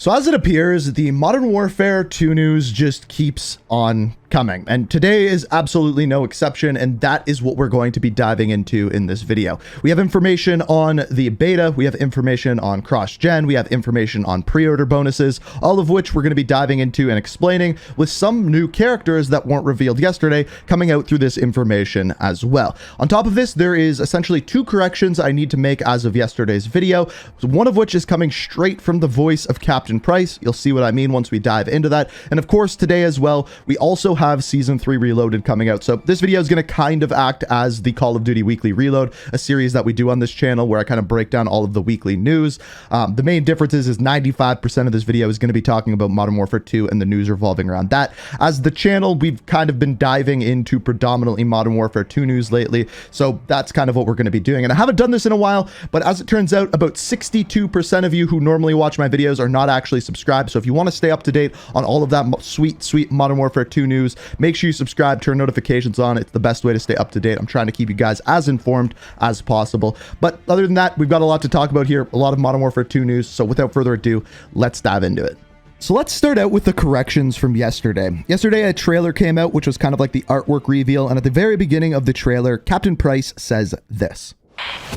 So as it appears, the Modern Warfare 2 news just keeps on coming, and today is absolutely no exception, and that is what we're going to be diving into in this video. We have information on the beta, we have information on cross-gen, we have information on pre-order bonuses, all of which we're going to be diving into and explaining, with some new characters that weren't revealed yesterday coming out through this information as well. On top of this, there is essentially 2 corrections I need to make as of yesterday's video, one of which is coming straight from the voice of Captain Price. You'll see what I mean once we dive into that. And of course, today as well, we also have Season 3 Reloaded coming out. So this video is going to kind of act as the Call of Duty Weekly Reload, a series that we do on this channel where I kind of break down all of the weekly news. The main difference is 95% of this video is going to be talking about Modern Warfare 2 and the news revolving around that. As the channel, we've kind of been diving into predominantly Modern Warfare 2 news lately, so that's kind of what we're going to be doing. And I haven't done this in a while, but as it turns out, about 62% of you who normally watch my videos are not actually subscribed. So if you want to stay up to date on all of that sweet Modern Warfare 2 news, make sure you subscribe, turn notifications on. It's the best way to stay up to date. I'm trying to keep you guys as informed as possible. But other than that, we've got a lot to talk about here, a lot of Modern Warfare 2 news. So without further ado, let's dive into it. So let's start out with the corrections from yesterday. Yesterday, a trailer came out, which was kind of like the artwork reveal. And at the very beginning of the trailer, Captain Price says this.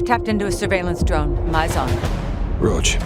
Tapped into a surveillance drone. Eyes on. Roach.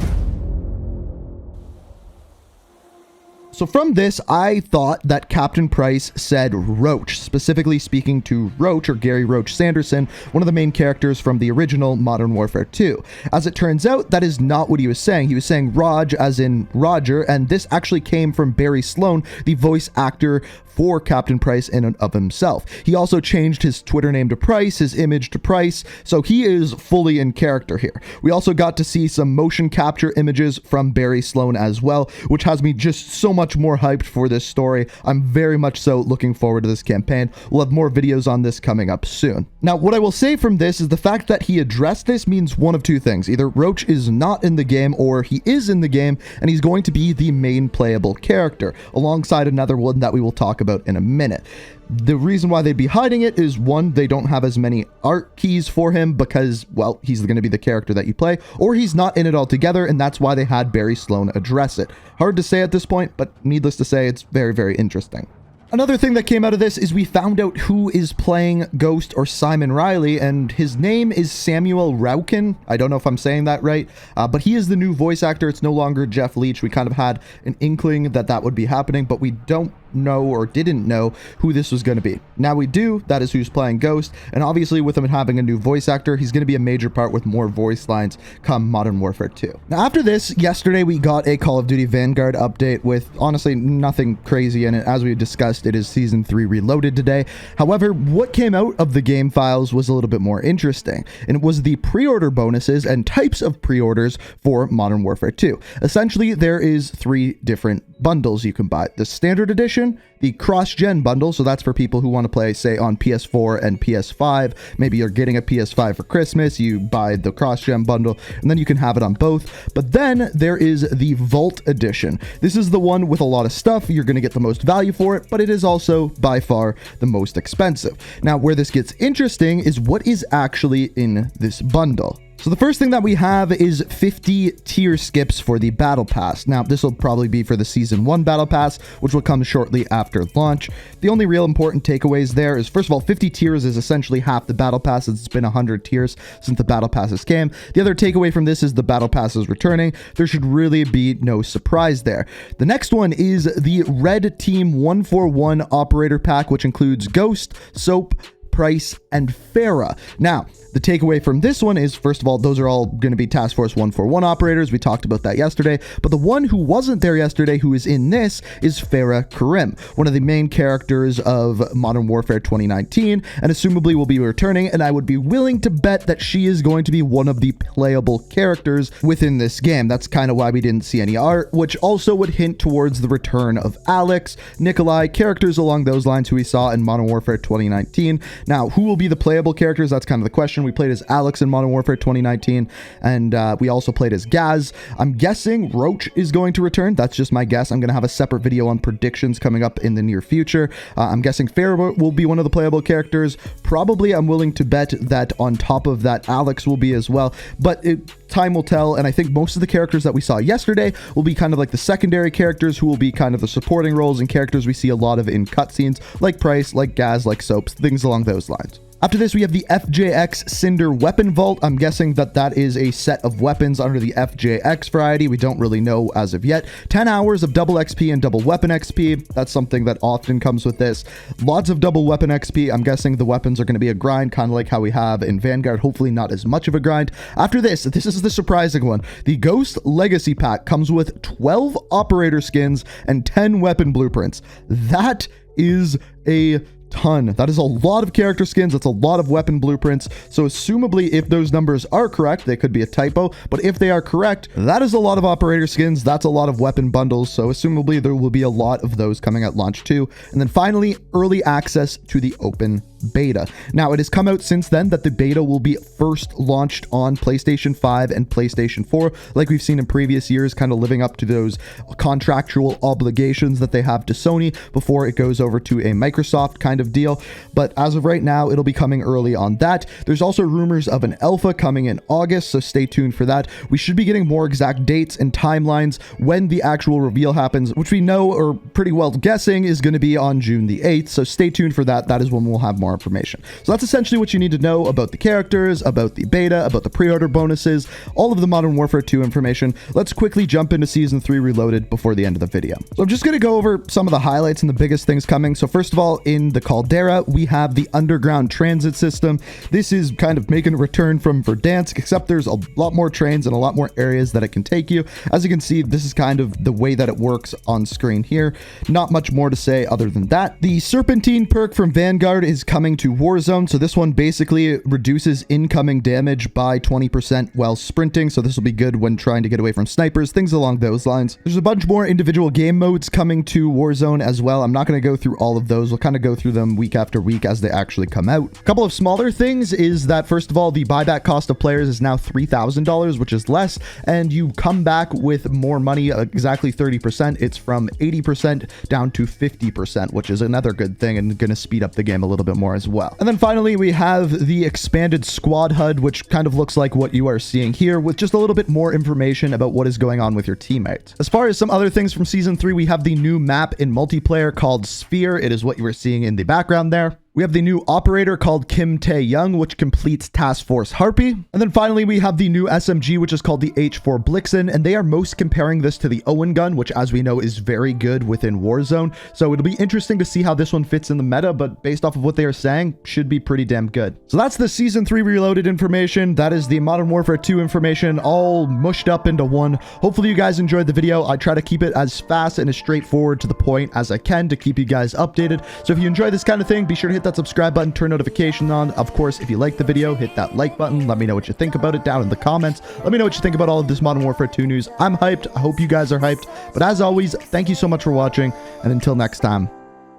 So from this, I thought that Captain Price said Roach, specifically speaking to Roach, or Gary Roach Sanderson, one of the main characters from the original Modern Warfare 2. As it turns out, that is not what he was saying. He was saying Rog, as in Roger, and this actually came from Barry Sloan, the voice actor for Captain Price in and of himself. He also changed his Twitter name to Price, his image to Price, so he is fully in character here. We also got to see some motion capture images from Barry Sloan as well, which has me just so much more hyped for this story. I'm very much so looking forward to this campaign. We'll have more videos on this coming up soon. Now, what I will say from this is the fact that he addressed this means one of 2 things. Either Roach is not in the game, or he is in the game, and he's going to be the main playable character, alongside another one that we will talk about in a minute. The reason why they'd be hiding it is, 1, they don't have as many art keys for him because, well, he's going to be the character that you play, or he's not in it altogether, and that's why they had Barry Sloan address it. Hard to say at this point, but needless to say, it's very, very interesting. Another thing that came out of this is we found out who is playing Ghost, or Simon Riley, and his name is Samuel Raukin. I don't know if I'm saying that right, but he is the new voice actor. It's no longer Jeff Leach. We kind of had an inkling that that would be happening, but we don't know or didn't know who this was going to be. Now we do. That is who's playing Ghost, and obviously with him having a new voice actor, he's going to be a major part with more voice lines come Modern Warfare 2. Now after this, yesterday we got a Call of Duty Vanguard update with honestly nothing crazy in it. As we discussed, it is Season 3 Reloaded today. However, what came out of the game files was a little bit more interesting, and it was the pre-order bonuses and types of pre-orders for Modern Warfare 2. Essentially, there is 3 different bundles you can buy. The Standard Edition, the cross-gen bundle, so that's for people who want to play, say, on PS4 and PS5. Maybe you're getting a PS5 for Christmas, you buy the cross-gen bundle, and then you can have it on both. But then there is the Vault Edition. This is the one with a lot of stuff. You're going to get the most value for it, but it is also by far the most expensive. Now, where this gets interesting is what is actually in this bundle. So the first thing that we have is 50 tier skips for the Battle Pass. Now, this will probably be for the Season 1 Battle Pass, which will come shortly after launch. The only real important takeaways there is, first of all, 50 tiers is essentially half the Battle Pass. It's been 100 tiers since the Battle Passes came. The other takeaway from this is the Battle Pass is returning. There should really be no surprise there. The next one is the Red Team 141 Operator Pack, which includes Ghost, Soap, Price, and Farah. Now, the takeaway from this one is, first of all, those are all going to be Task Force 141 operators. We talked about that yesterday. But the one who wasn't there yesterday, who is in this, is Farah Karim, one of the main characters of Modern Warfare 2019, and assumably will be returning. And I would be willing to bet that she is going to be one of the playable characters within this game. That's kind of why we didn't see any art, which also would hint towards the return of Alex, Nikolai, characters along those lines who we saw in Modern Warfare 2019. Now, who will be the playable characters? That's kind of the question. We played as Alex in Modern Warfare 2019, and we also played as Gaz. I'm guessing Roach is going to return. That's just my guess. I'm going to have a separate video on predictions coming up in the near future. I'm guessing Farah will be one of the playable characters. Probably, I'm willing to bet that on top of that, Alex will be as well. But time will tell, and I think most of the characters that we saw yesterday will be kind of like the secondary characters who will be kind of the supporting roles and characters we see a lot of in cutscenes, like Price, like Gaz, like Soaps, things along those lines. After this, we have the FJX Cinder Weapon Vault. I'm guessing that that is a set of weapons under the FJX variety. We don't really know as of yet. 10 hours of double XP and double weapon XP. That's something that often comes with this. Lots of double weapon XP. I'm guessing the weapons are going to be a grind, kind of like how we have in Vanguard. Hopefully not as much of a grind. After this is the surprising one. The Ghost Legacy Pack comes with 12 operator skins and 10 weapon blueprints. That is a ton. That is a lot of character skins. That's a lot of weapon blueprints. So assumably, if those numbers are correct, they could be a typo, but if they are correct, that is a lot of operator skins. That's a lot of weapon bundles. So assumably there will be a lot of those coming at launch too. And then finally, early access to the open beta. Now, it has come out since then that the beta will be first launched on PlayStation 5 and PlayStation 4, like we've seen in previous years, kind of living up to those contractual obligations that they have to Sony before it goes over to a Microsoft kind of deal. But as of right now, it'll be coming early on that. There's also rumors of an alpha coming in August, so stay tuned for that. We should be getting more exact dates and timelines when the actual reveal happens, which we know, or pretty well guessing, is going to be on June the 8th. So stay tuned for that. That is when we'll have more information. So that's essentially what you need to know about the characters, about the beta, about the pre-order bonuses, all of the Modern Warfare 2 information. Let's quickly jump into Season 3 Reloaded before the end of the video. So I'm just going to go over some of the highlights and the biggest things coming. So first of all, in the Caldera, we have the underground transit system. This is kind of making a return from Verdansk, except there's a lot more trains and a lot more areas that it can take you. As you can see, this is kind of the way that it works on screen here. Not much more to say other than that. The Serpentine perk from Vanguard is coming to Warzone. So this one basically reduces incoming damage by 20% while sprinting. So this will be good when trying to get away from snipers, things along those lines. There's a bunch more individual game modes coming to Warzone as well. I'm not going to go through all of those. We'll kind of go through them week after week as they actually come out. A couple of smaller things is that, first of all, the buyback cost of players is now $3,000, which is less, and you come back with more money, exactly 30%. It's from 80% down to 50%, which is another good thing and going to speed up the game a little bit more as well. And then finally, we have the expanded squad HUD, which kind of looks like what you are seeing here, with just a little bit more information about what is going on with your teammates. As far as some other things from Season 3, we have the new map in multiplayer called Sphere. It is what you are seeing in the background there. We have the new operator called Kim Tae-young, which completes Task Force Harpy. And then finally, we have the new SMG, which is called the H4 Blixen, and they are most comparing this to the Owen gun, which, as we know, is very good within Warzone. So it'll be interesting to see how this one fits in the meta, but based off of what they are saying, should be pretty damn good. So that's the Season 3 Reloaded information. That is the Modern Warfare 2 information, all mushed up into one. Hopefully you guys enjoyed the video. I try to keep it as fast and as straightforward to the point as I can to keep you guys updated. So if you enjoy this kind of thing, be sure to hit that subscribe button, turn notifications on. Of course, if you like the video, hit that like button. Let me know what you think about it down in the comments. Let me know what you think about all of this Modern Warfare 2 news. I'm hyped. I hope you guys are hyped. But as always, thank you so much for watching. And until next time,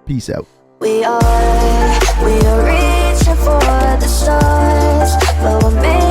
peace out. We are reaching for the stars, but we're made